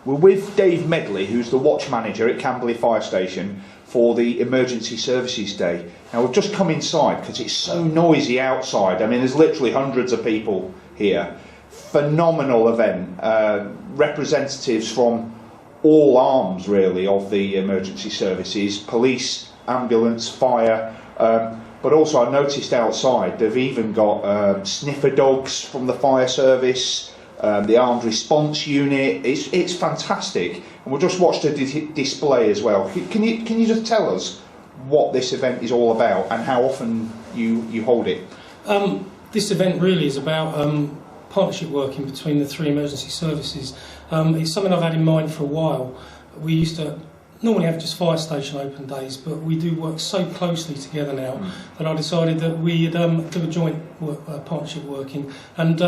We're with Dave Medley, who's the watch manager at Camberley Fire Station for the Emergency Services Day. Now we've just come inside because it's so noisy outside. I mean, there's literally hundreds of people here. Phenomenal event. Representatives from all arms, really, of the emergency services, police, ambulance, fire. But also I noticed outside they've even got sniffer dogs from the fire service. The armed response unit, it's fantastic, and we've just watched a display as well. Can you just tell us what this event is all about and how often you hold it? This event really is about partnership working between the three emergency services. It's something I've had in mind for a while. We used to normally have just fire station open days, but we do work so closely together now that I decided that we'd do a joint partnership working. And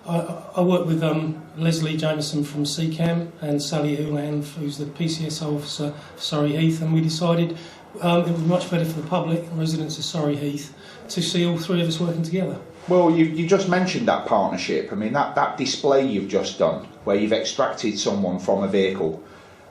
I work with Leslie Jameson from CCAM and Sally Houlihan, who's the PCSO officer for Surrey Heath, and we decided it would be much better for the public and residents of Surrey Heath to see all three of us working together. Well, you just mentioned that partnership. I mean, that display you've just done, where you've extracted someone from a vehicle,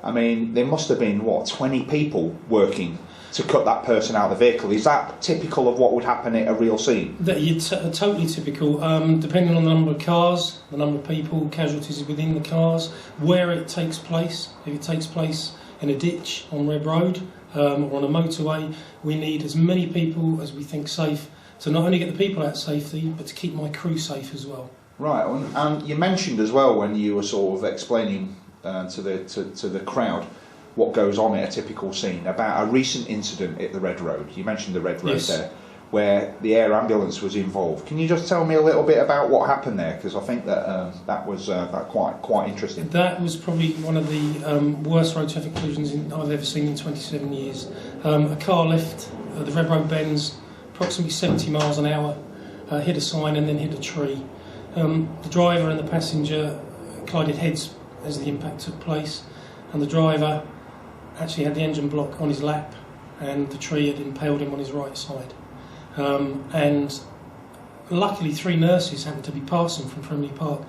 I mean, there must have been, 20 people working to cut that person out of the vehicle. Is that typical of what would happen at a real scene? Totally typical, depending on the number of cars, the number of people, casualties within the cars, where it takes place. If it takes place in a ditch on Reb Road or on a motorway, we need as many people as we think safe to not only get the people out safely, but to keep my crew safe as well. Right, and you mentioned as well when you were sort of explaining to the crowd what goes on at a typical scene about a recent incident at the Red Road. You mentioned the Red Road yes. there, where the air ambulance was involved. Can you just tell me a little bit about what happened there? Because I think that that was quite interesting. That was probably one of the worst road traffic collisions I've ever seen in 27 years. A car left the Red Road bends approximately 70 miles an hour, hit a sign and then hit a tree. The driver and the passenger collided heads as the impact took place, and the driver actually had the engine block on his lap, and the tree had impaled him on his right side. And luckily 3 nurses happened to be passing from Frimley Park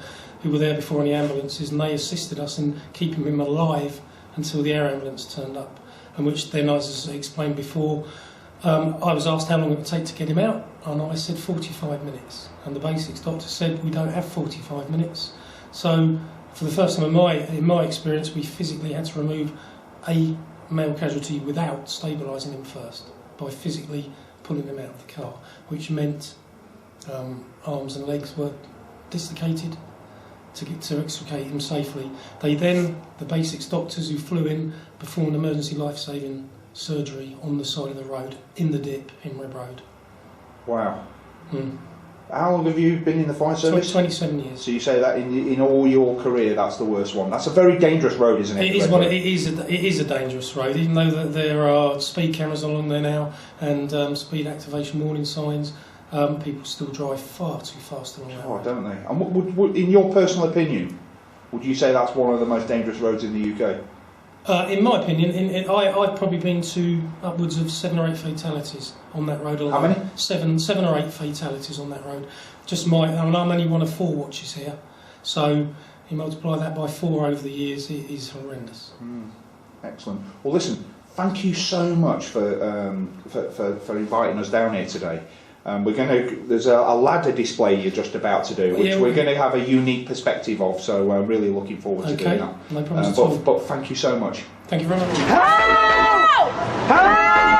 who were there before any ambulances, and they assisted us in keeping him alive until the air ambulance turned up, and which then, as I explained before, I was asked how long it would take to get him out, and I said 45 minutes, and the basics doctor said we don't have 45 minutes. So for the first time in my experience, we physically had to remove a male casualty without stabilising him first, by physically pulling him out of the car, which meant arms and legs were dislocated to extricate him safely. They then, the basics doctors who flew in, performed emergency life-saving surgery on the side of the road, in the dip in Reb Road. Wow. How long have you been in the fire service? 27 years. So you say that in all your career, that's the worst one. That's a very dangerous road, isn't it? It is a dangerous road, even though that there are speed cameras along there now and speed activation warning signs. People still drive far too fast along that road. Don't they? And would, in your personal opinion, would you say that's one of the most dangerous roads in the UK? In my opinion, I've probably been to upwards of 7 or 8 fatalities on that road alone. How many? 7 or 8 fatalities on that road. I'm only one of 4 watches here, so you multiply that by 4 over the years, it is horrendous. Excellent. Well, listen, thank you so much for inviting us down here today. There's a ladder display you're just about to do, which we're going to have a unique perspective of, so I'm really looking forward to doing that. No problems at all. But thank you so much. Thank you very much. Help! Help! Help!